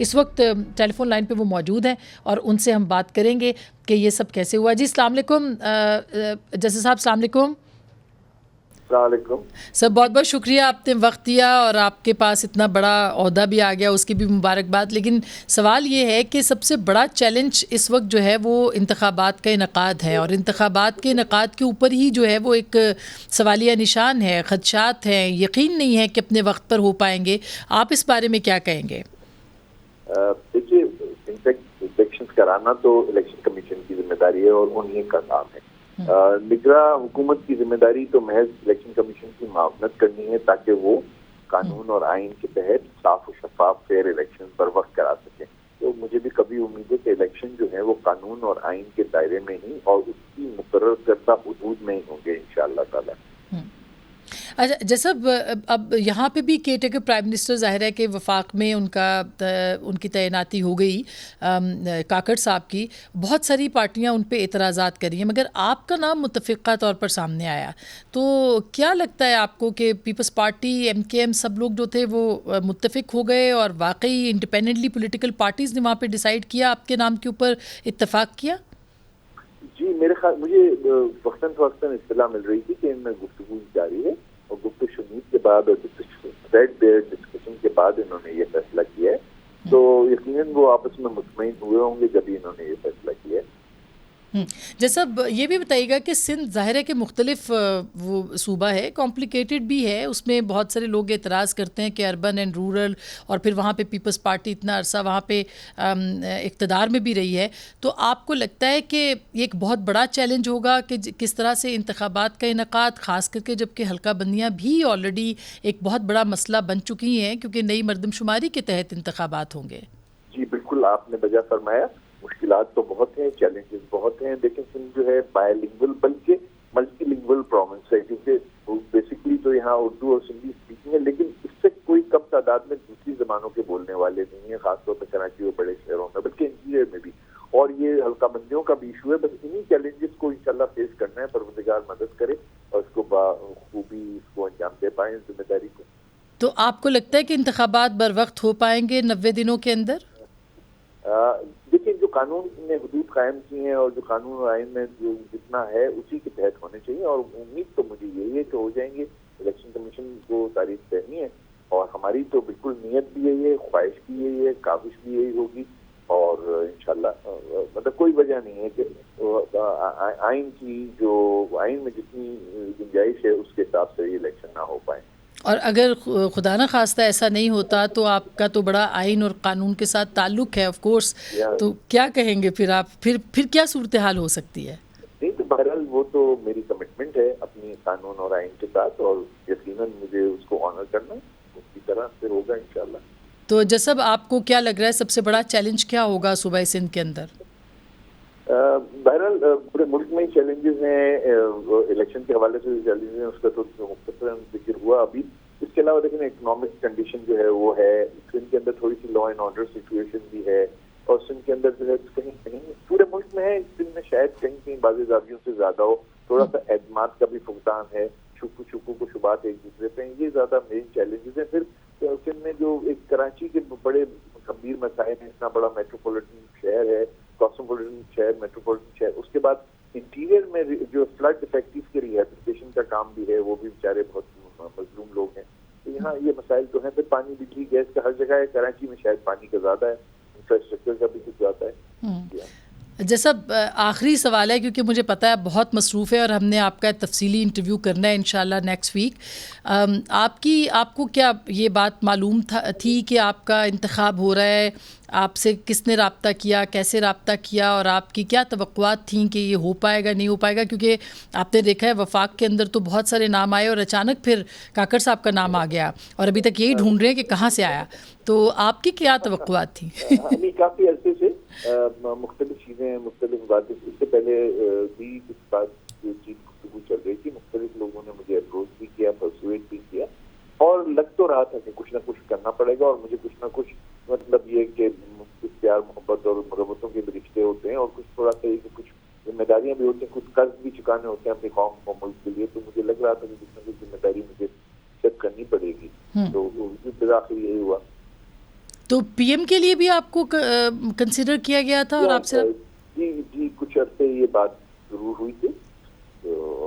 اس وقت ٹیلی phone line پہ وہ موجود ہیں اور ان سے ہم بات کریں گے کہ یہ سب کیسے ہوا. جی السلام علیکم جیسے صاحب. السلام علیکم. السلام علیکم سر, بہت بہت شکریہ آپ نے وقت دیا اور آپ کے پاس اتنا بڑا عہدہ بھی آ گیا, اس کی بھی مبارکباد. لیکن سوال یہ ہے کہ سب سے بڑا چیلنج اس وقت جو ہے وہ انتخابات کا انعقاد ہے, اور انتخابات کے انعقاد کے اوپر ہی جو ہے وہ ایک سوالیہ نشان ہے, خدشات ہیں, یقین نہیں ہے کہ اپنے وقت پر ہو پائیں گے. آپ اس بارے میں کیا کہیں گے؟ دیکھیے, الیکشن کرانا تو الیکشن کمیشن کی ذمہ داری ہے اور انہیں کا کام ہے. نگراں حکومت کی ذمہ داری تو محض الیکشن کمیشن کی معاونت کرنی ہے تاکہ وہ قانون اور آئین کے تحت صاف و شفاف فیئر الیکشن پر وقت کرا سکیں. تو مجھے بھی کبھی امید ہے کہ الیکشن جو ہے وہ قانون اور آئین کے دائرے میں ہی اور اس کی مقرر کردہ حدود میں ہی ہوں گے انشاءاللہ تعالی. اچھا جیسا اب یہاں پہ بھی کیئر ٹیکر پرائم منسٹر ظاہر ہے کہ وفاق میں ان کی تعیناتی ہو گئی کاکڑ صاحب کی. بہت ساری پارٹیاں ان پہ اعتراضات کر رہی ہیں, مگر آپ کا نام متفقہ طور پر سامنے آیا. تو کیا لگتا ہے آپ کو کہ پیپلز پارٹی, ایم کے ایم, سب لوگ جو تھے وہ متفق ہو گئے اور واقعی انڈیپینڈنٹلی پولیٹیکل پارٹیز نے وہاں پہ ڈیسائیڈ کیا, آپ کے نام کے اوپر اتفاق کیا؟ جی میرے خیال مجھے وقتاً فوقتاً اطلاع مل رہی تھی کہ ان میں گفتگو جاری ہے اور گفتگو شنید کے بعد اور ڈسکشن کے بعد انہوں نے یہ فیصلہ کیا ہے. تو یقیناً وہ آپس میں مطمئن ہوئے ہوں گے جب انہوں نے یہ فیصلہ کیا ہے. جیسا یہ بھی بتائیے گا کہ سندھ ظاہر ہے کہ مختلف وہ صوبہ ہے, کمپلیکیٹڈ بھی ہے, اس میں بہت سارے لوگ اعتراض کرتے ہیں کہ اربن اینڈ رورل, اور پھر وہاں پہ پیپلز پارٹی اتنا عرصہ وہاں پہ اقتدار میں بھی رہی ہے. تو آپ کو لگتا ہے کہ یہ ایک بہت بڑا چیلنج ہوگا کہ کس طرح سے انتخابات کا انعقاد, خاص کر کے جب کہ حلقہ بندیاں بھی آلریڈی ایک بہت بڑا مسئلہ بن چکی ہیں کیونکہ نئی مردم شماری کے تحت انتخابات ہوں گے؟ جی بالکل آپ نے بجا فرمایا. مشکلات تو بہت ہیں, چیلنجز بہت ہیں, لیکن سندھ جو ہے بائے لنگول بلکہ ملٹی لنگول پروونس ہے, کیونکہ بیسکلی تو یہاں اردو اور سندھی اسپیکنگ ہے, لیکن اس سے کوئی کم تعداد میں دوسری زبانوں کے بولنے والے نہیں ہیں, خاص طور پہ کراچی اور بڑے شہروں میں, بلکہ انٹیریئر میں بھی. اور یہ حلقہ بندیوں کا بھی ایشو ہے. بس انہی چیلنجز کو انشاءاللہ فیس کرنا ہے. پروردگار مدد کرے اور اس کو بخوبی اس کو انجام دے پائیں ذمہ داری کو. تو آپ کو لگتا ہے کہ انتخابات بر وقت ہو پائیں گے 90 دنوں کے اندر؟ دیکھیں, جو قانون نے حدود قائم کی ہیں اور جو قانون اور آئین میں جو جتنا ہے اسی کے تحت ہونے چاہیے, اور امید تو مجھے یہی ہے کہ ہو جائیں گے. الیکشن کمیشن کو تعریف کرنی ہے اور ہماری تو بالکل نیت بھی یہی ہے, خواہش بھی یہی ہے, کاوش بھی یہی ہوگی, اور انشاءاللہ مطلب کوئی وجہ نہیں ہے کہ آئین میں جتنی گنجائش ہے اس کے حساب سے یہ الیکشن نہ ہو پائیں. اور اگر خدا نہ خواستہ ایسا نہیں ہوتا تو آپ کا تو بڑا آئین اور قانون کے ساتھ تعلق ہے آف کورس, تو کیا کہیں گے پھر آپ؟ پھر کیا صورتحال ہو سکتی ہے؟ نہیں تو بہرحال وہ تو میری کمٹمنٹ ہے اپنی قانون اور آئین کے ساتھ, اور یقیناً مجھے اس کو آنر کرنا ہے, اس کی طرح پھر ہوگا انشاءاللہ. تو جیسب آپ کو کیا لگ رہا ہے سب سے بڑا چیلنج کیا ہوگا صوبہ سندھ کے اندر؟ بہرحال پورے ملک میں چیلنجز ہیں, الیکشن کے حوالے سے چیلنجز ہیں, اس کا تو مختصراً ذکر ہوا ابھی. اس کے علاوہ لیکن اکنامک کنڈیشن جو ہے وہ ہے, سندھ کے اندر تھوڑی سی لا اینڈ آرڈر سچویشن بھی ہے, اور سندھ کے اندر جو ہے کہیں کہیں پورے ملک میں ہے, سندھ میں شاید کہیں کہیں بعض زاویوں سے زیادہ ہو, تھوڑا سا اعتماد کا بھی فقدان ہے, شکو کو شبہات ایک دوسرے پہ ہیں. یہ زیادہ مین چیلنجز ہیں. پھر سندھ میں جو ایک کراچی کے بڑے گمبھیر مسائل ہیں, اتنا بڑا میٹروپولیٹن شہر ہے, کاسموپولیٹن شہر, میٹروپولیٹن شہر, اس کے بعد انٹیریئر میں جو فلڈ افیکٹیو کے ریہیبلیٹیشن کا کام بھی ہے, وہ بھی بیچارے بہت مظلوم لوگ ہیں. تو یہاں یہ مسائل تو ہیں. پھر پانی, بجلی, گیس کا ہر جگہ ہے. کراچی میں شاید پانی کا زیادہ ہے, انفراسٹرکچر کا بھی کچھ زیادہ ہے. جیسا آخری سوال ہے کیونکہ مجھے پتہ ہے بہت مصروف ہے اور ہم نے آپ کا تفصیلی انٹرویو کرنا ہے انشاءاللہ نیکسٹ ویک. آپ کو کیا یہ بات معلوم تھی کہ آپ کا انتخاب ہو رہا ہے؟ آپ سے کس نے رابطہ کیا, کیسے رابطہ کیا, اور آپ کی کیا توقعات تھیں کہ یہ ہو پائے گا نہیں ہو پائے گا؟ کیونکہ آپ نے دیکھا ہے وفاق کے اندر تو بہت سارے نام آئے اور اچانک پھر کاکڑ صاحب کا نام آ گیا, اور ابھی تک یہی ڈھونڈ رہے ہیں کہ کہاں سے آیا. تو آپ کی کیا توقعات تھیں؟ کافی عرصے سے مختلف چیزیں, مختلف باتیں, اس سے پہلے بھی کچھ بات چیز گفتگو چل رہی تھی. مختلف لوگوں نے مجھے اپروچ بھی کیا, پرسویٹ بھی کیا, اور لگ تو رہا تھا کہ کچھ نہ کچھ کرنا پڑے گا, اور مجھے کچھ نہ کچھ مطلب یہ کہ کچھ پیار محبت اور مربتوں کے بھی رشتے ہوتے ہیں, اور کچھ تھوڑا سا کچھ ذمہ داریاں بھی ہوتی ہیں, کچھ قرض بھی چکانے ہوتے ہیں اپنی قوم کو, ملک کے لیے. تو مجھے لگ رہا تھا کہ کچھ نہ کچھ ذمہ داری مجھے چیک کرنی پڑے گی. تو بالآخر یہی ہوا. تو پی ایم کے لیے بھی آپ کو کنسیڈر کیا گیا تھا اور آپ سے جی کچھ عرصے یہ بات ضرور ہوئی تھی. تو